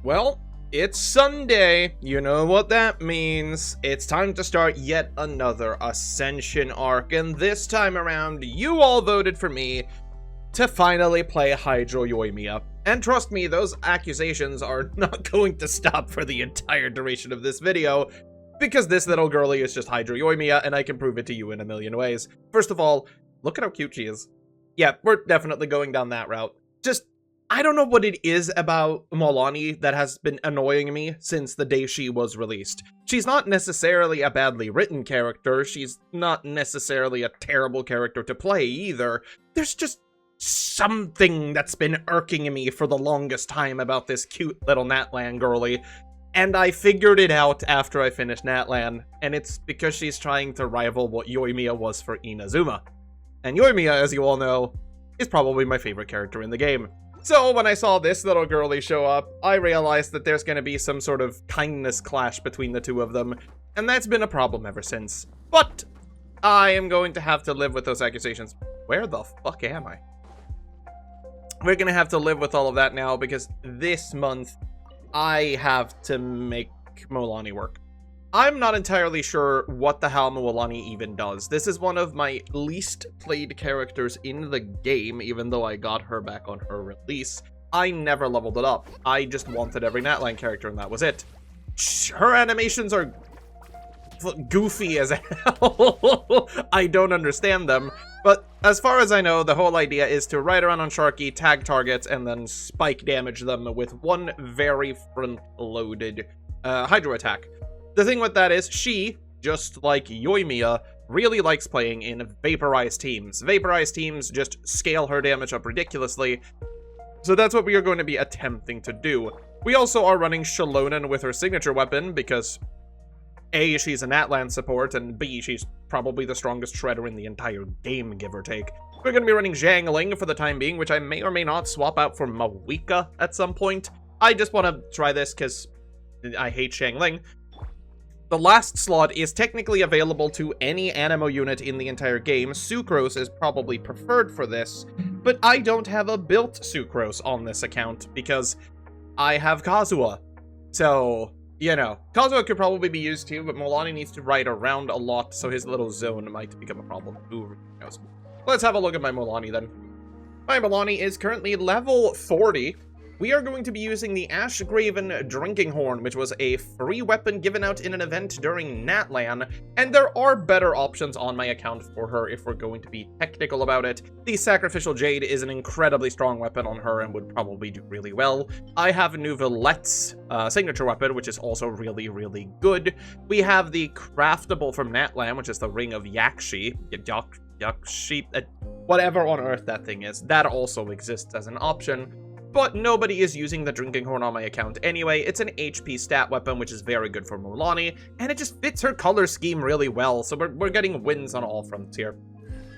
Well, it's Sunday. You know what that means. It's time to start yet another Ascension Arc, and this time around, you all voted for me to finally play YOIMIYA. And trust me, those accusations are not going to stop for the entire duration of this video, because this little girlie is just YOIMIYA, and I can prove it to you in a million ways. First of all, look at how cute she is. Yeah, we're definitely going down that route. I don't know what it is about Mualani that has been annoying me since the day she was released. She's not necessarily a badly written character, she's not necessarily a terrible character to play either. There's just something that's been irking me for the longest time about this cute little Natlan girlie, and I figured it out after I finished Natlan, and it's because she's trying to rival what YOIMIYA was for Inazuma. And YOIMIYA, as you all know, is probably my favorite character in the game. So when I saw this little girlie show up, I realized that there's going to be some sort of kindness clash between the two of them, and that's been a problem ever since. But I am going to have to live with those accusations. Where the fuck am I? We're going to have to live with all of that now, because this month I have to make Mualani work. I'm not entirely sure what the hell Mualani even does. This is one of my least played characters in the game, even though I got her back on her release. I never leveled it up. I just wanted every Natlan character, and that was it. Her animations are goofy as hell. I don't understand them. But as far as I know, the whole idea is to ride around on Sharky, tag targets, and then spike damage them with one very front-loaded Hydro attack. The thing with that is, she, just like YOIMIYA, really likes playing in vaporized teams. Vaporized teams just scale her damage up ridiculously, so that's what we are going to be attempting to do. We also are running Shalonen with her signature weapon, because A, she's a Natlan support, and B, she's probably the strongest shredder in the entire game, give or take. We're going to be running Xiangling for the time being, which I may or may not swap out for Mawika at some point. I just want to try this because I hate Xiangling. The last slot is technically available to any Anemo unit in the entire game. Sucrose is probably preferred for this, but I don't have a built Sucrose on this account because I have Kazuha. So, you know, Kazuha could probably be used too, but Mualani needs to ride around a lot, so his little zone might become a problem. Who knows? Let's have a look at my Mualani then. My Mualani is currently level 40. We are going to be using the Ashgraven Drinking Horn, which was a free weapon given out in an event during Natlan, and there are better options on my account for her if we're going to be technical about it. The Sacrificial Jade is an incredibly strong weapon on her and would probably do really well. I have Neuvillette's signature weapon, which is also really, really good. We have the Craftable from Natlan, which is the Ring of Yakshi, whatever on earth that thing is. That also exists as an option. But nobody is using the Drinking Horn on my account anyway. It's an HP stat weapon, which is very good for Mualani, and it just fits her color scheme really well, so we're getting wins on all fronts here.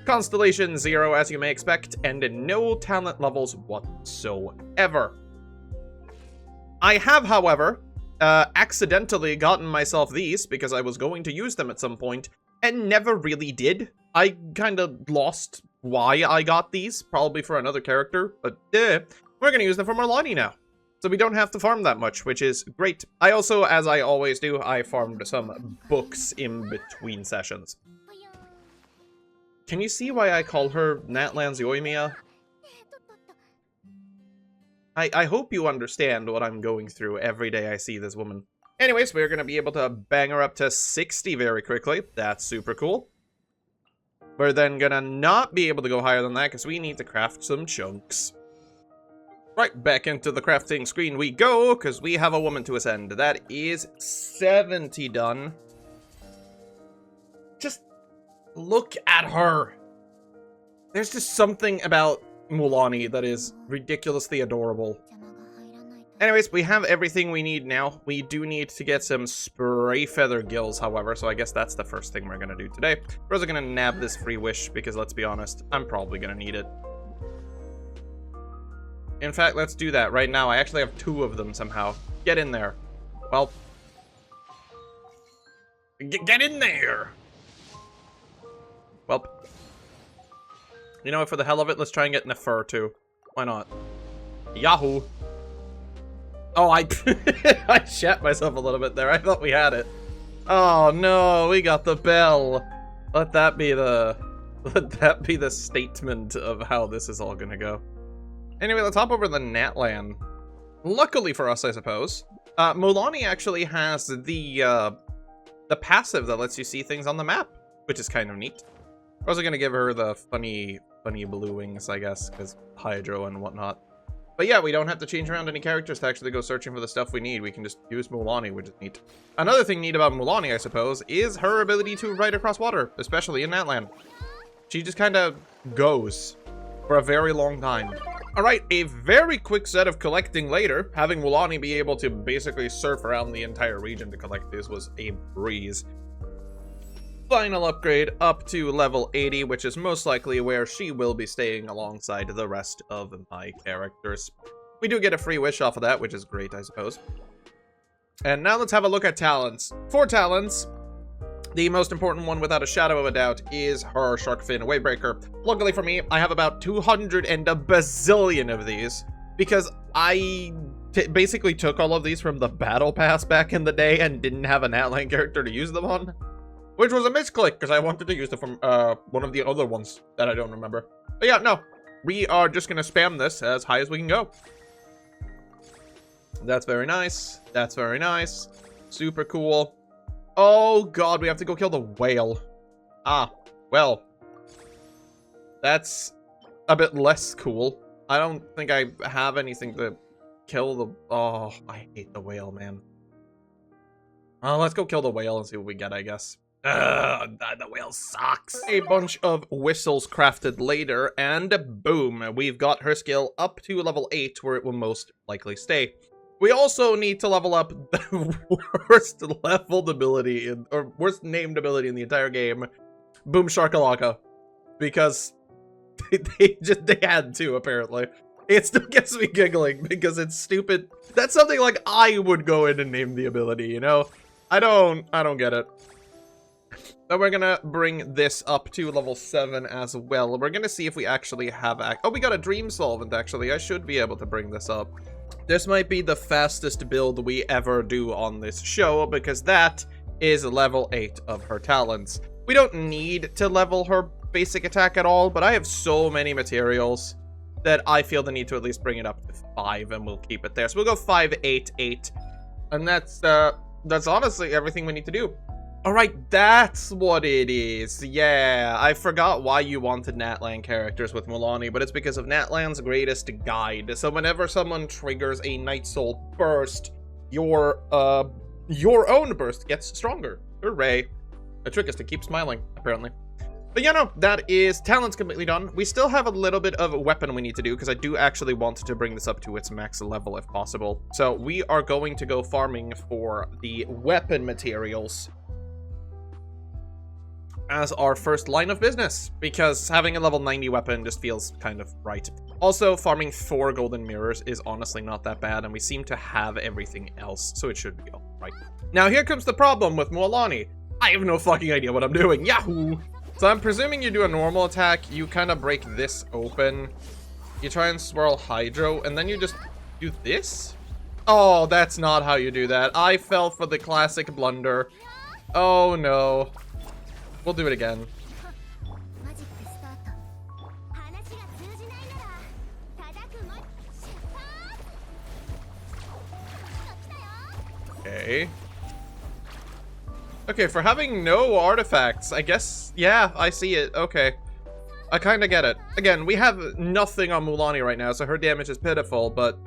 Constellation 0, as you may expect, and no talent levels whatsoever. I have, however, accidentally gotten myself these, because I was going to use them at some point, and never really did. I kind of lost why I got these, probably for another character, but we're going to use them for Mualani now, so we don't have to farm that much, which is great. I also, as I always do, I farmed some books in between sessions. Can you see why I call her Natlan's YOIMIYA? I hope you understand what I'm going through every day I see this woman. Anyways, we're going to be able to bang her up to 60 very quickly. That's super cool. We're then going to not be able to go higher than that because we need to craft some chunks. Right, back into the crafting screen we go, because we have a woman to ascend. That is 70 done. Just look at her. There's just something about Mualani that is ridiculously adorable. Anyways, we have everything we need now. We do need to get some spray feather gills, however, so I guess that's the first thing we're going to do today. We're also going to nab this free wish, because let's be honest, I'm probably going to need it. In fact, let's do that right now. I actually have 2 of them somehow. Get in there. Well. Get in there! Well. You know what, for the hell of it, let's try and get Nefer too. Why not? Yahoo! Oh, I I shat myself a little bit there. I thought we had it. Oh no, we got the bell. Let that be the statement of how this is all gonna go. Anyway, let's hop over to the Natlan. Luckily for us, I suppose, Mualani actually has the passive that lets you see things on the map, which is kind of neat. I was gonna give her the funny blue wings, I guess, because hydro and whatnot. But yeah, we don't have to change around any characters to actually go searching for the stuff we need. We can just use Mualani, which is neat. Another thing neat about Mualani, I suppose, is her ability to ride across water, especially in Natlan. She just kind of goes for a very long time. Alright, a very quick set of collecting later. Having Mualani be able to basically surf around the entire region to collect this was a breeze. Final upgrade up to level 80, which is most likely where she will be staying alongside the rest of my characters. We do get a free wish off of that, which is great, I suppose. And now let's have a look at talents. For talents, the most important one, without a shadow of a doubt, is her Shark Fin Wavebreaker. Luckily for me, I have about 200 and a bazillion of these, because I basically took all of these from the Battle Pass back in the day and didn't have an Natlan character to use them on. Which was a misclick, because I wanted to use them from one of the other ones that I don't remember. But yeah, no. We are just going to spam this as high as we can go. That's very nice. That's very nice. Super cool. Oh god, we have to go kill the whale. Ah, well. That's a bit less cool. I don't think I have anything to kill the... Oh, I hate the whale, man. Let's go kill the whale and see what we get, I guess. The whale sucks. A bunch of whistles crafted later, and boom, we've got her skill up to level 8, where it will most likely stay. We also need to level up the worst leveled ability, or worst named ability in the entire game, Boom Shakalaka, because they had to, apparently. It still gets me giggling, because it's stupid. That's something like I would go in and name the ability, you know? I don't get it. Then we're gonna bring this up to level 7 as well. We're gonna see if we actually have oh, we got a Dream Solvent, actually. I should be able to bring this up. This might be the fastest build we ever do on this show, because that is level 8 of her talents. We don't need to level her basic attack at all, but I have so many materials that I feel the need to at least bring it up to 5, and we'll keep it there. So we'll go 5, 8, 8. And that's honestly everything we need to do. Alright, that's what it is. Yeah, I forgot why you wanted Natlan characters with Mualani, but it's because of Natlan's greatest guide. So whenever someone triggers a Night Soul burst, your own burst gets stronger. Hooray. The trick is to keep smiling, apparently. But yeah, no, that is talents completely done. We still have a little bit of weapon we need to do, because I do actually want to bring this up to its max level if possible. So we are going to go farming for the weapon materials as our first line of business, because having a level 90 weapon just feels kind of right. Also, farming 4 golden mirrors is honestly not that bad, and we seem to have everything else, so it should be all right. Now here comes the problem with Mualani. I have no fucking idea what I'm doing. Yahoo! So I'm presuming you do a normal attack, you kind of break this open, you try and swirl Hydro, and then you just do this? Oh, that's not how you do that. I fell for the classic blunder. Oh no. We'll do it again. Okay. Okay, for having no artifacts, I guess, yeah, I see it. Okay. I kind of get it. Again, we have nothing on Mualani right now, so her damage is pitiful, but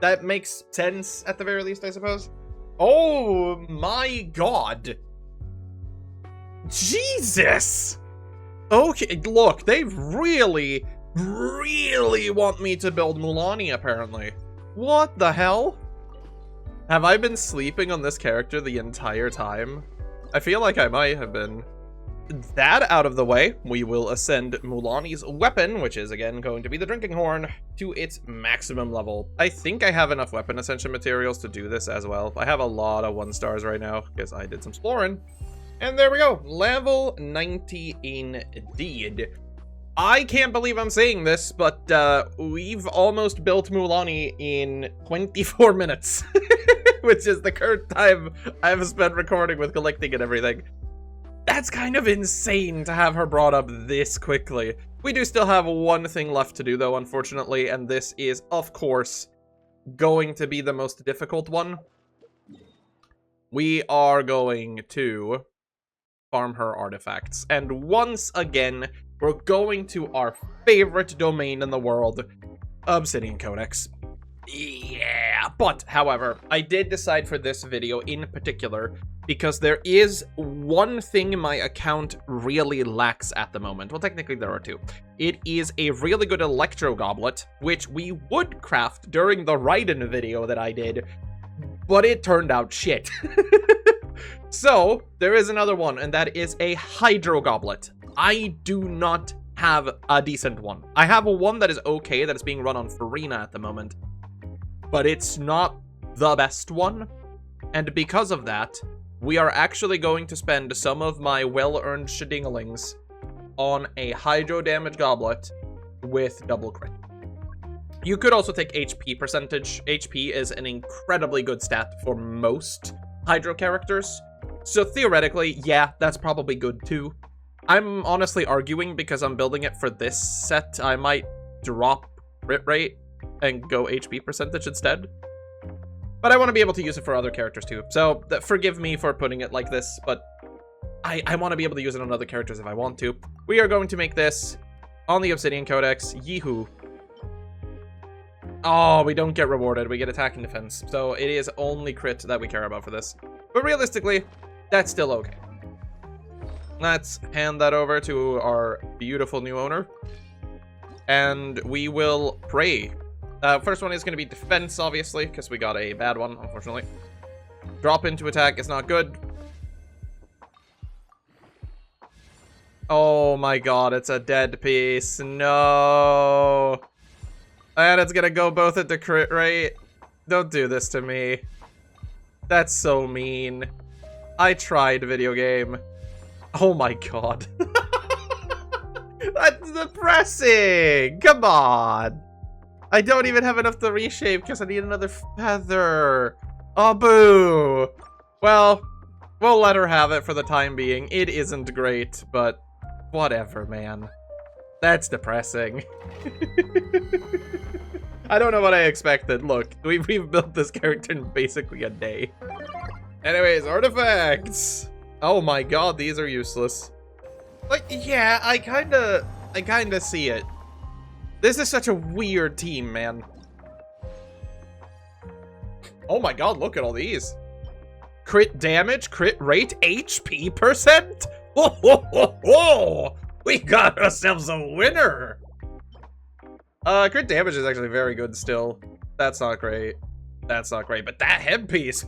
that makes sense at the very least, I suppose. Oh my god. Jesus! Okay, look, they really want me to build Mualani, apparently. What the hell? Have I been sleeping on this character the entire time? I feel like I might have been. That out of the way, we will ascend Mualani's weapon, which is again going to be the Drinking Horn, to its maximum level. I think I have enough weapon ascension materials to do this as well. I have a lot of 1-stars right now, because I did some exploring. And there we go, level 90 indeed. I can't believe I'm saying this, but we've almost built Mualani in 24 minutes, which is the current time I've spent recording with collecting and everything. That's kind of insane to have her brought up this quickly. We do still have one thing left to do, though, unfortunately, and this is, of course, going to be the most difficult one. We are going to farm her artifacts, and once again, we're going to our favorite domain in the world, Obsidian Codex. Yeah, but, however, I did decide for this video in particular, because there is one thing my account really lacks at the moment. Well, technically there are two. It is a really good Electro Goblet, which we would craft during the Raiden video that I did, but it turned out shit. So, there is another one, and that is a Hydro Goblet. I do not have a decent one. I have one that is okay, that is being run on Farina at the moment, but it's not the best one, and because of that, we are actually going to spend some of my well-earned shadinglings on a Hydro Damage Goblet with double crit. You could also take HP percentage. HP is an incredibly good stat for most Hydro characters, so theoretically, yeah, that's probably good too. I'm honestly arguing because I'm building it for this set, I might drop crit rate and go HP percentage instead. But I want to be able to use it for other characters too, so forgive me for putting it like this, but I want to be able to use it on other characters if I want to. We are going to make this on the Obsidian Codex. Yeehoo. Oh, we don't get rewarded. We get attack and defense, so it is only crit that we care about for this. But realistically, that's still okay. Let's hand that over to our beautiful new owner, and we will pray. First one is going to be defense, obviously, because we got a bad one, unfortunately. Drop into attack is not good. Oh my god, it's a dead piece. No. And it's going to go both at the crit rate. Don't do this to me. That's so mean. I tried, video game. Oh my god. That's depressing. Come on. I don't even have enough to reshape because I need another feather. Oh, boo. Well, we'll let her have it for the time being. It isn't great, but whatever, man. That's depressing. I don't know what I expected. Look, we've built this character in basically a day. Anyways, artifacts. Oh my god, these are useless. Like, yeah, I kinda see it. This is such a weird team, man. Oh my god, look at all these. Crit damage, crit rate, HP percent? Ho ho ho ho! We got ourselves a winner! Crit damage is actually very good still. That's not great. That's not great, but that headpiece!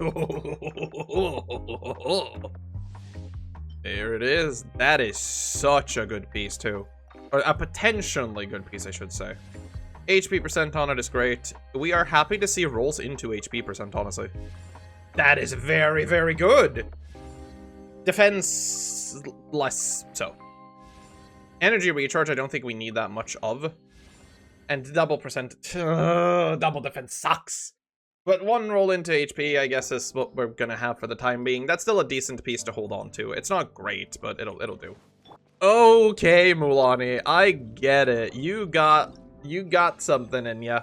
There it is. That is such a good piece, too. Or a potentially good piece, I should say. HP percent on it is great. We are happy to see rolls into HP percent, honestly. That is very, very good. Defense, less so. Energy recharge, I don't think we need that much of. And double percent, double defense sucks. But one roll into HP, I guess, is what we're gonna have for the time being. That's still a decent piece to hold on to. It's not great, but it'll do. Okay, Mualani, I get it. You got something in ya.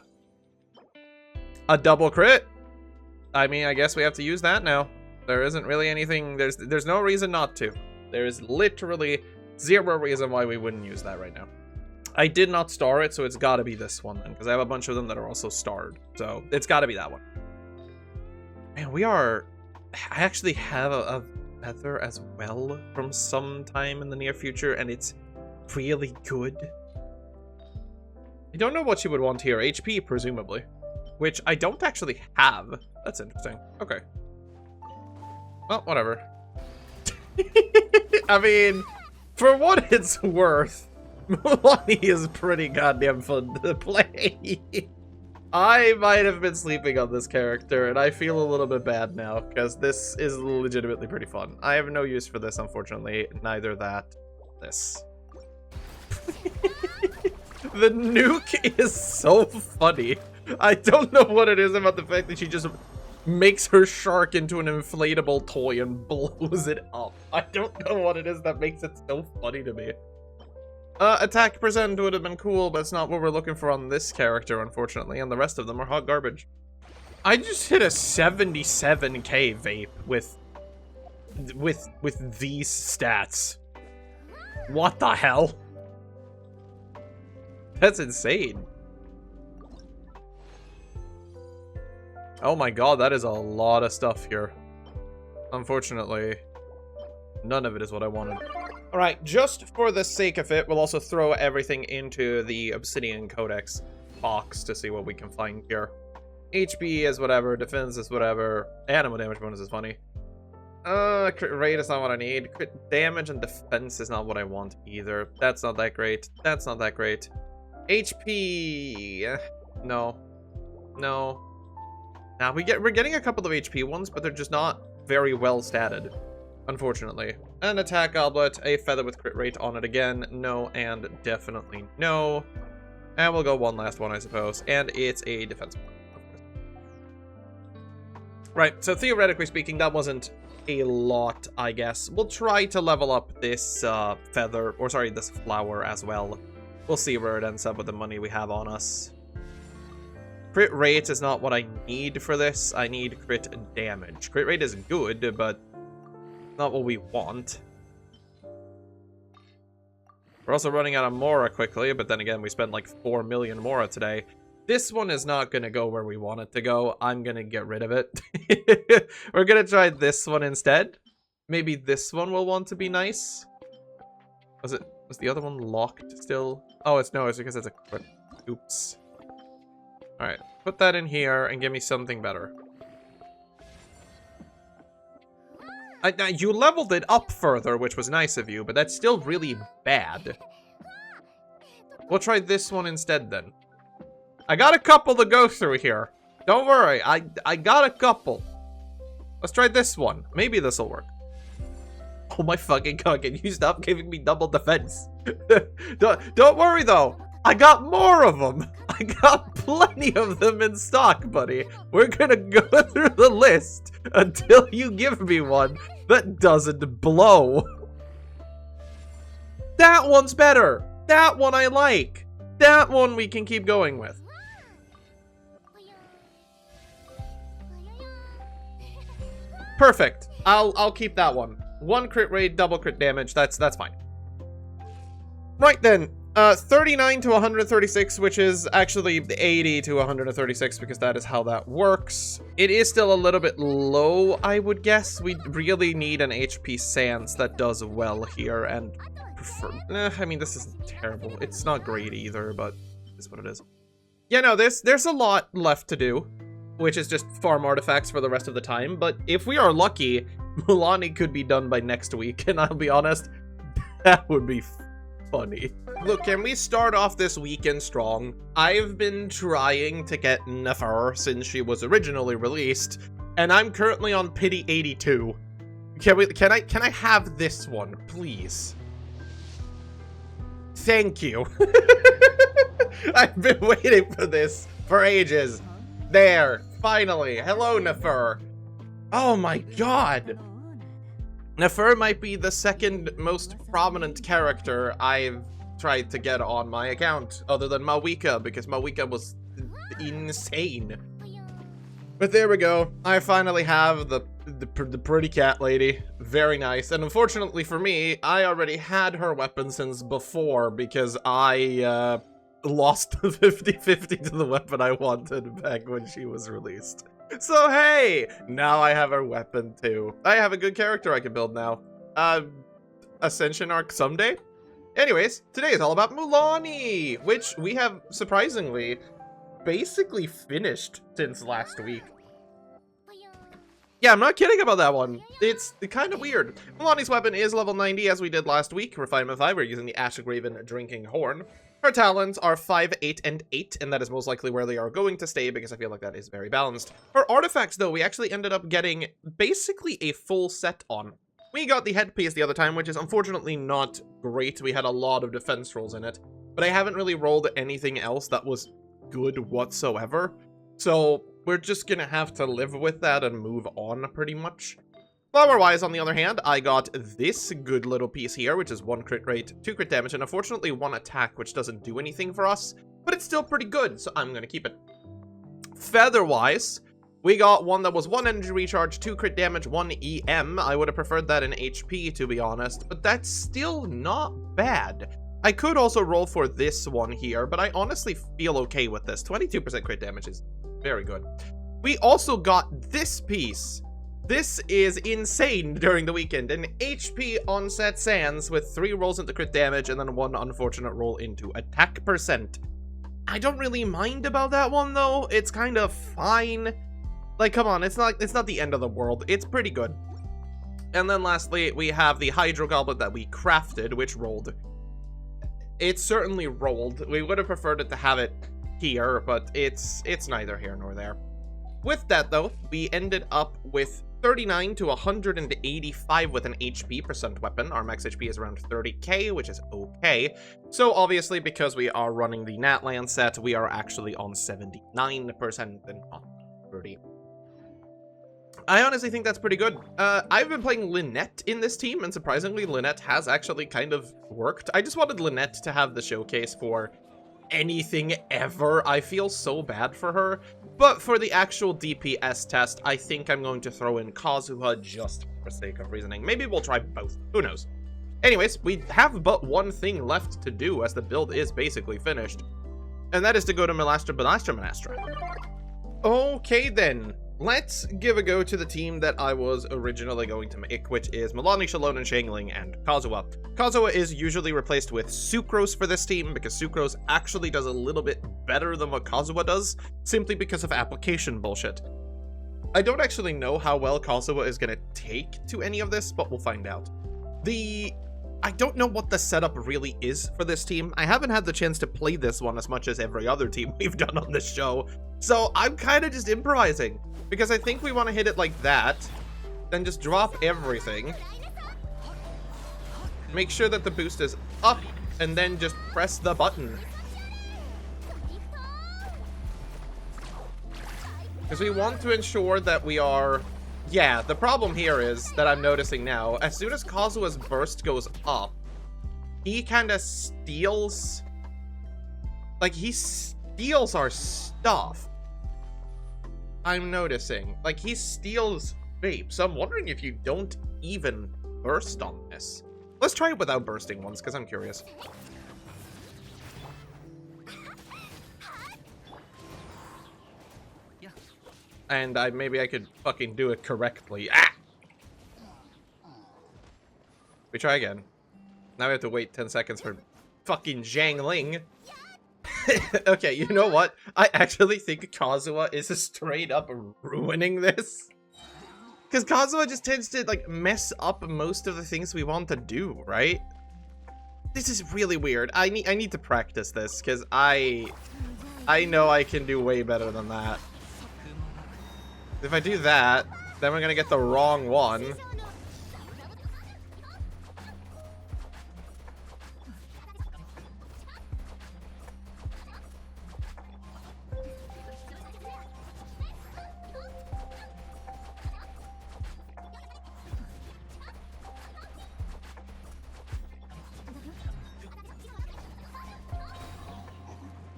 A double crit? I mean, I guess we have to use that now. There isn't really anything, there's no reason not to. There is literally zero reason why we wouldn't use that right now. I did not star it, so it's gotta be this one then, because I have a bunch of them that are also starred. So, it's gotta be that one. Man, I actually have a feather as well from some time in the near future, and it's really good. I don't know what you would want here. HP, presumably. Which I don't actually have. That's interesting. Okay. Well, whatever. I mean, for what it's worth, Mualani is pretty goddamn fun to play. I might have been sleeping on this character, and I feel a little bit bad now, because this is legitimately pretty fun. I have no use for this, unfortunately. Neither this. The nuke is so funny. I don't know what it is about the fact that she just makes her shark into an inflatable toy and blows it up. I don't know what it is that makes it so funny to me. Attack percent would have been cool, but it's not what we're looking for on this character, unfortunately, and the rest of them are hot garbage. I just hit a 77k vape with these stats. What the hell? That's insane. Oh my god, that is a lot of stuff here. Unfortunately, none of it is what I wanted. Alright, just for the sake of it, we'll also throw everything into the Obsidian Codex box to see what we can find here. HP is whatever, defense is whatever, animal damage bonus is funny. Crit rate is not what I need. Crit damage and defense is not what I want either. That's not that great. That's not that great. HP... no. No. Now, we're getting a couple of HP ones, but they're just not very well statted, unfortunately. An attack goblet, a feather with crit rate on it again, no, and definitely no. And we'll go one last one, I suppose, and it's a defense one, of course. Right, so theoretically speaking, that wasn't a lot, I guess. We'll try to level up this feather, or sorry, this flower as well. We'll see where it ends up with the money we have on us. Crit rate is not what I need for this. I need crit damage. Crit rate is good, but not what we want. We're also running out of Mora quickly, but then again, we spent like 4 million Mora today. This one is not going to go where we want it to go. I'm going to get rid of it. We're going to try this one instead. Maybe this one will want to be nice. Was the other one locked still? Oh, it's because it's a crit. Oops. Alright, put that in here and give me something better. Now, you leveled it up further, which was nice of you, but that's still really bad. We'll try this one instead, then. I got a couple to go through here. Don't worry, I got a couple. Let's try this one. Maybe this will work. Oh my fucking god, can you stop giving me double defense? Don't worry, though. I got more of them. I got plenty of them in stock, buddy. We're gonna go through the list until you give me one that doesn't blow. That one's better. That one I like. That one we can keep going with. Perfect. I'll keep that one. 1 crit rate, double crit damage. That's fine. Right then. 39 to 136, which is actually 80 to 136, because that is how that works. It is still a little bit low, I would guess. We really need an HP Sans that does well here, and prefer... I mean, this isn't terrible. It's not great either, but it's what it is. Yeah, no, there's a lot left to do, which is just farm artifacts for the rest of the time, but if we are lucky, Mualani could be done by next week, and I'll be honest, that would be funny. Look, can we start off this weekend strong? I've been trying to get Neuvillette since she was originally released, and I'm currently on pity 82. Can I have this one, please? Thank you. I've been waiting for this for ages. There, finally. Hello, Neuvillette. Oh my god. Neuvillette might be the second most prominent character I've tried to get on my account, other than Mawika, because Mawika was insane. But there we go. I finally have the pretty cat lady. Very nice. And unfortunately for me, I already had her weapon since before, because I lost the 50-50 to the weapon I wanted back when she was released. So hey, now I have her weapon too. I have a good character I can build now. Ascension Arc someday? Anyways, today is all about Mualani, which we have surprisingly basically finished since last week. Yeah, I'm not kidding about that one. It's kind of weird. Mualani's weapon is level 90 as we did last week. Refinement 5, we're using the Ashgraven Drinking Horn. Her talents are 5, 8, and 8, and that is most likely where they are going to stay because I feel like that is very balanced. Her artifacts, though, we actually ended up getting basically a full set on. We got the headpiece the other time, which is unfortunately not great. We had a lot of defense rolls in it, but I haven't really rolled anything else that was good whatsoever. So we're just gonna have to live with that and move on pretty much. Flower-wise, on the other hand, I got this good little piece here, which is 1 crit rate, 2 crit damage, and unfortunately 1 attack, which doesn't do anything for us, but it's still pretty good, so I'm gonna keep it. Feather-wise, we got one that was 1 energy recharge, 2 crit damage, 1 EM. I would have preferred that in HP, to be honest, but that's still not bad. I could also roll for this one here, but I honestly feel okay with this. 22% crit damage is very good. We also got this piece. This is insane during the weekend. An HP onset Sans with 3 rolls into crit damage and then 1 unfortunate roll into attack percent. I don't really mind about that one though. It's kind of fine. Like, come on, it's not the end of the world. It's pretty good. And then lastly, we have the Hydro Goblet that we crafted, which rolled. It certainly rolled. We would have preferred it to have it here, but it's neither here nor there. With that though, we ended up with 39 to 185 with an HP percent weapon. Our max HP is around 30k, which is okay. So obviously, because we are running the Natlan set, we are actually on 79% and not 30. I honestly think that's pretty good. I've been playing Lynette in this team, and surprisingly, Lynette has actually kind of worked. I just wanted Lynette to have the showcase for anything ever. I feel so bad for her, but for the actual DPS test, I think I'm going to throw in Kazuha just for sake of reasoning. Maybe we'll try both. Who knows? Anyways, we have but one thing left to do as the build is basically finished, and that is to go to Manastra. Okay then. Let's give a go to the team that I was originally going to make, which is Mualani, Shalon, and Shangling, and Kazuha. Kazuha is usually replaced with Sucrose for this team, because Sucrose actually does a little bit better than what Kazuha does, simply because of application bullshit. I don't actually know how well Kazuha is going to take to any of this, but we'll find out. I don't know what the setup really is for this team. I haven't had the chance to play this one as much as every other team we've done on this show, so I'm kind of just improvising. Because I think we want to hit it like that, then just drop everything. Make sure that the boost is up, and then just press the button. Because we want to ensure that we are... Yeah, the problem here is, that I'm noticing now, as soon as Kazuha's burst goes up, he kind of steals... Like, he steals our stuff. I'm noticing. Like, he steals vape, so I'm wondering if you don't even burst on this. Let's try it without bursting once, because I'm curious. And maybe I could fucking do it correctly. Ah! We try again. Now we have to wait 10 seconds for fucking Zhang Ling. Okay, you know what? I actually think Kazuha is straight up ruining this. Because Kazuha just tends to, like, mess up most of the things we want to do, right? This is really weird. I need to practice this, because I know I can do way better than that. If I do that, then we're gonna get the wrong one.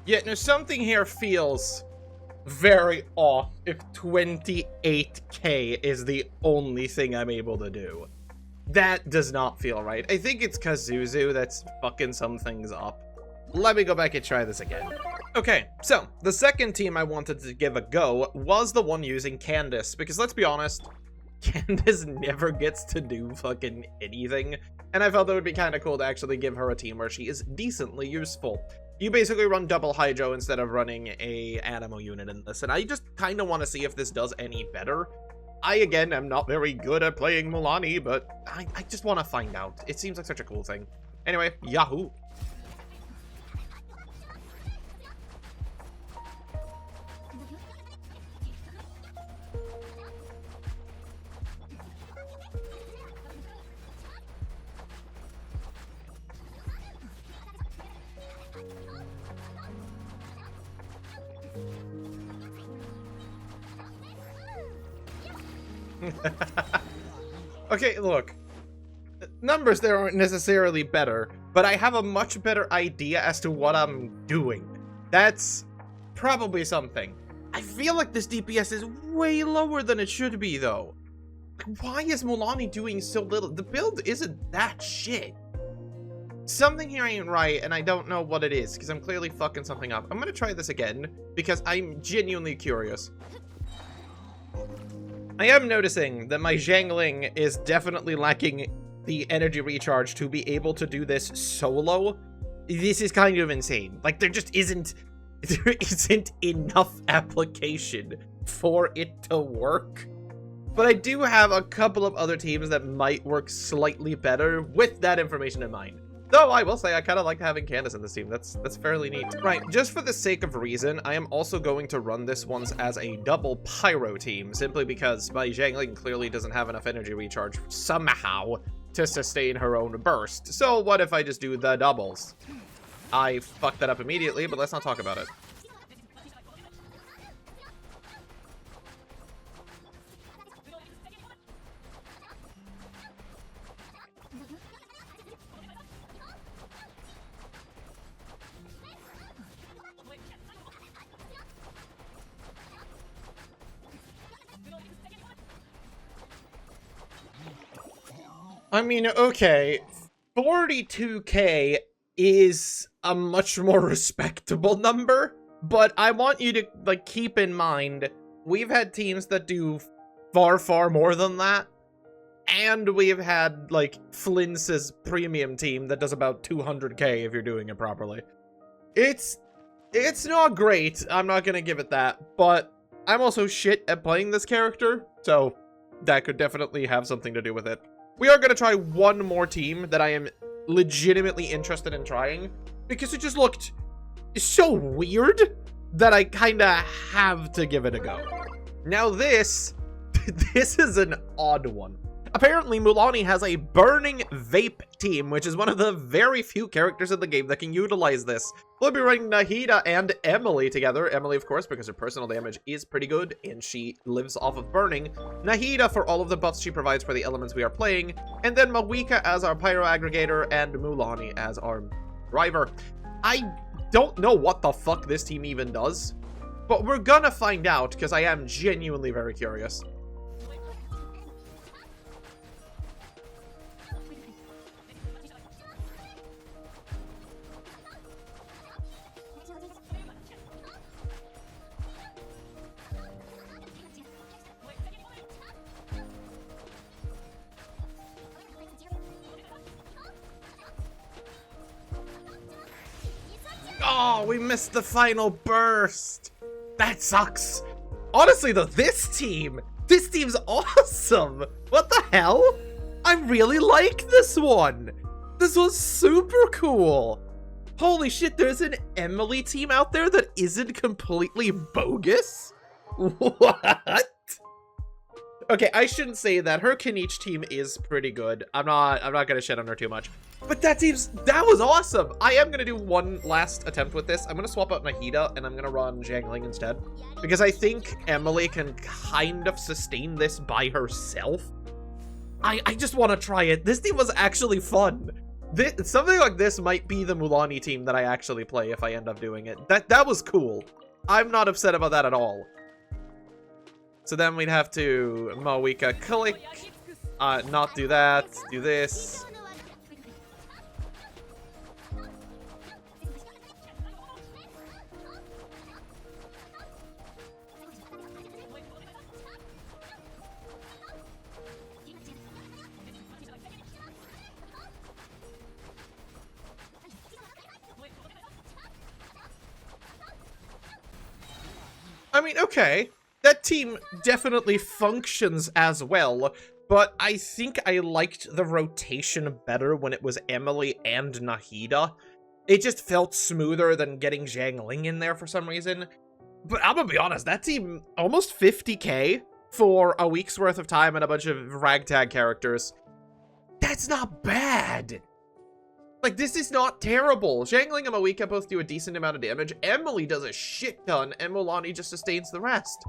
Yeah, no, something here feels very off if 28k is the only thing I'm able to do. That does not feel right. I think it's Kazuzu that's fucking some things up. Let me go back and try this again. Okay, so the second team I wanted to give a go was the one using Candace, because let's be honest, Candace never gets to do fucking anything, and I felt it would be kind of cool to actually give her a team where she is decently useful. You basically run double Hydro instead of running a Animo unit in this, and I just kind of want to see if this does any better. I, again, am not very good at playing Mualani, but I just want to find out. It seems like such a cool thing. Anyway, Yahoo! Okay, look. Numbers there aren't necessarily better, but I have a much better idea as to what I'm doing. That's probably something. I feel like this DPS is way lower than it should be, though. Why is Mualani doing so little? The build isn't that shit. Something here ain't right, and I don't know what it is, because I'm clearly fucking something up. I'm gonna try this again, because I'm genuinely curious. I am noticing that my Xiangling is definitely lacking the energy recharge to be able to do this solo. This is kind of insane. Like, there isn't enough application for it to work. But I do have a couple of other teams that might work slightly better with that information in mind. Though I will say I kind of like having Candace in this team. That's fairly neat. Right, just for the sake of reason, I am also going to run this once as a double Pyro team, simply because my Xiangling clearly doesn't have enough energy recharge somehow to sustain her own burst. So what if I just do the doubles? I fucked that up immediately, but let's not talk about it. I mean, okay, 42k is a much more respectable number, but I want you to, like, keep in mind, we've had teams that do far, far more than that, and we've had, like, Flince's premium team that does about 200k if you're doing it properly. It's not great, I'm not gonna give it that, but I'm also shit at playing this character, so that could definitely have something to do with it. We are going to try one more team that I am legitimately interested in trying, because it just looked so weird that I kind of have to give it a go. Now this is an odd one. Apparently, Mualani has a burning vape team, which is one of the very few characters in the game that can utilize this. We'll be running Nahida and Emily together. Emily, of course, because her personal damage is pretty good, and she lives off of burning. Nahida for all of the buffs she provides for the elements we are playing. And then Mawika as our pyro aggregator, and Mualani as our driver. I don't know what the fuck this team even does, but we're gonna find out, because I am genuinely very curious. Oh, we missed the final burst. That sucks. Honestly, though, this team's awesome. What the hell? I really like this one. This was super cool. Holy shit, there's an Emily team out there that isn't completely bogus? What? Okay, I shouldn't say that. Her Kenichi team is pretty good. I'm not gonna shit on her too much. But that was awesome. I am gonna do one last attempt with this. I'm gonna swap out Nahida and I'm gonna run Xiangling instead, because I think Emily can kind of sustain this by herself. I just want to try it. This team was actually fun. Something like this might be the Mualani team that I actually play if I end up doing it. That was cool. I'm not upset about that at all. So then we'd have to Mawika click, not do that, do this. I mean, okay. That team definitely functions as well, but I think I liked the rotation better when it was Emily and Nahida. It just felt smoother than getting Xiangling in there for some reason. But I'm gonna be honest, that team, almost 50k for a week's worth of time and a bunch of ragtag characters. That's not bad. Like, this is not terrible. Xiangling and Mawika both do a decent amount of damage. Emily does a shit ton, and Mualani just sustains the rest.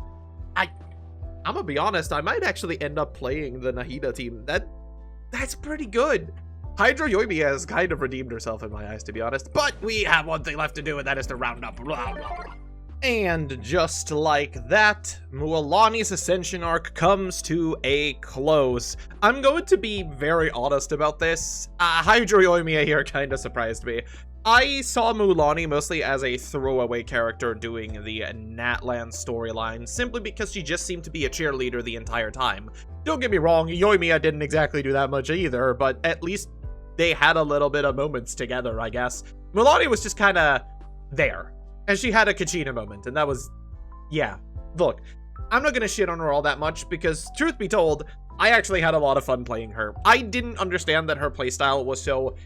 I'm gonna be honest, I might actually end up playing the Nahida team. That's pretty good. Hydro YOIMIYA has kind of redeemed herself in my eyes, to be honest. But we have one thing left to do, and that is to round up. Blah, blah, blah. And just like that, Mualani's Ascension Arc comes to a close. I'm going to be very honest about this. Hydro YOIMIYA here kind of surprised me. I saw Mualani mostly as a throwaway character doing the Natlan storyline, simply because she just seemed to be a cheerleader the entire time. Don't get me wrong, YOIMIYA didn't exactly do that much either, but at least they had a little bit of moments together, I guess. Mualani was just kind of there. And she had a Kachina moment, and that was, yeah. Look, I'm not gonna shit on her all that much, because truth be told, I actually had a lot of fun playing her. I didn't understand that her playstyle was so,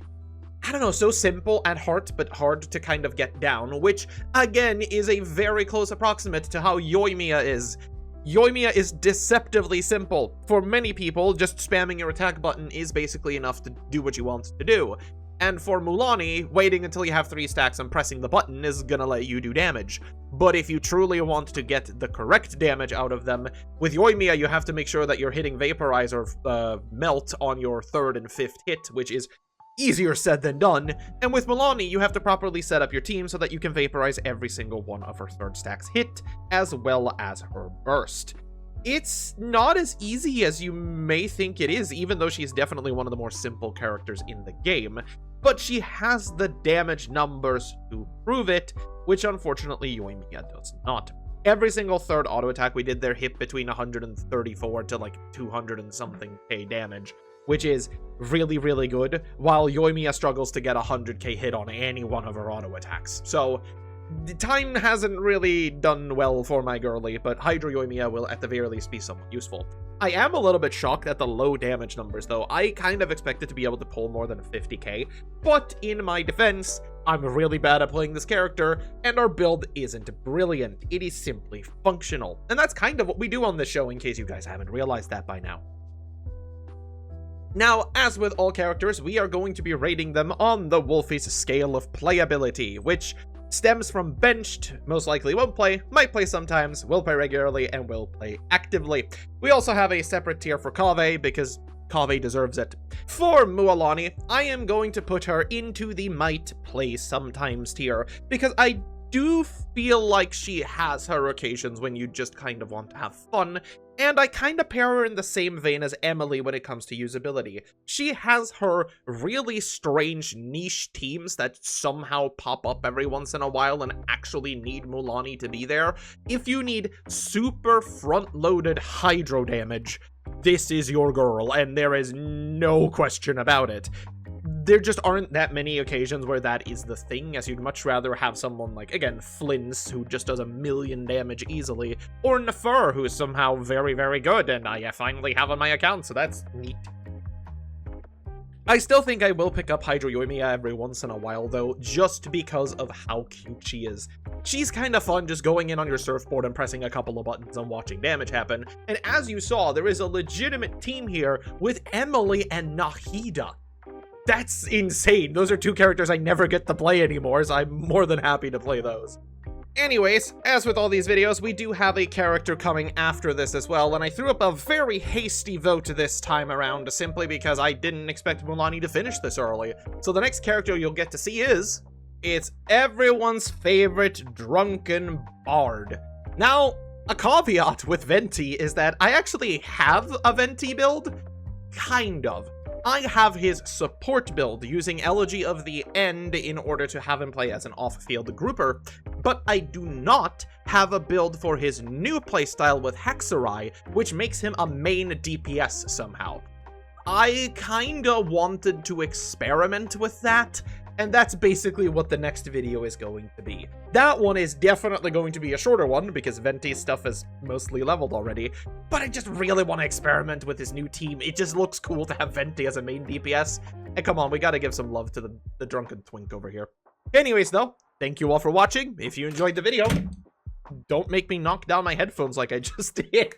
I don't know, so simple at heart, but hard to kind of get down, which, again, is a very close approximate to how YOIMIYA is. YOIMIYA is deceptively simple. For many people, just spamming your attack button is basically enough to do what you want to do. And for Mualani, waiting until you have 3 stacks and pressing the button is gonna let you do damage. But if you truly want to get the correct damage out of them, with YOIMIYA you have to make sure that you're hitting Vaporize or Melt on your 3rd and 5th hit, which is easier said than done. And with Mualani, you have to properly set up your team so that you can Vaporize every single one of her 3rd stack's hit, as well as her burst. It's not as easy as you may think it is, even though she's definitely one of the more simple characters in the game. But she has the damage numbers to prove it, which unfortunately YOIMIYA does not. Every single 3rd auto attack we did there hit between 134 to like 200 and something K damage, which is really, really good, while YOIMIYA struggles to get 100k hit on any one of her auto attacks. So the time hasn't really done well for my girly, but Hydro YOIMIYA will at the very least be somewhat useful. I am a little bit shocked at the low damage numbers, though. I kind of expected to be able to pull more than 50k, but in my defense, I'm really bad at playing this character, and our build isn't brilliant. It is simply functional. And that's kind of what we do on this show, in case you guys haven't realized that by now. Now, as with all characters, we are going to be rating them on the Wolfie's scale of playability, which stems from benched, most likely won't play, might play sometimes, will play regularly, and will play actively. We also have a separate tier for Kaveh, because Kaveh deserves it. For Mualani, I am going to put her into the might play sometimes tier, because I do feel like she has her occasions when you just kind of want to have fun, and I kind of pair her in the same vein as Emily when it comes to usability. She has her really strange niche teams that somehow pop up every once in a while and actually need Mualani to be there. If you need super front-loaded hydro damage, this is your girl, and there is no question about it. There just aren't that many occasions where that is the thing, as you'd much rather have someone like, again, Flints, who just does 1,000,000 damage easily, or Nefer, who is somehow very, very good, and I finally have on my account, so that's neat. I still think I will pick up Hydro YOIMIYA every once in a while, though, just because of how cute she is. She's kind of fun just going in on your surfboard and pressing a couple of buttons and watching damage happen, and as you saw, there is a legitimate team here with Emily and Nahida. That's insane. Those are 2 characters I never get to play anymore, so I'm more than happy to play those. Anyways, as with all these videos, we do have a character coming after this as well, and I threw up a very hasty vote this time around, simply because I didn't expect Mualani to finish this early. So the next character you'll get to see is... it's everyone's favorite drunken bard. Now, a caveat with Venti is that I actually have a Venti build. Kind of. I have his support build, using Elegy of the End in order to have him play as an off-field grouper, but I do not have a build for his new playstyle with Hexerai, which makes him a main DPS somehow. I kinda wanted to experiment with that, and that's basically what the next video is going to be. That one is definitely going to be a shorter one, because Venti's stuff is mostly leveled already, but I just really want to experiment with his new team. It just looks cool to have Venti as a main DPS, and come on, we gotta give some love to the drunken twink over here. Anyways, though, thank you all for watching. If you enjoyed the video, don't make me knock down my headphones like I just did.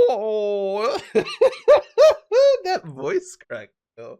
4. That voice crack, though.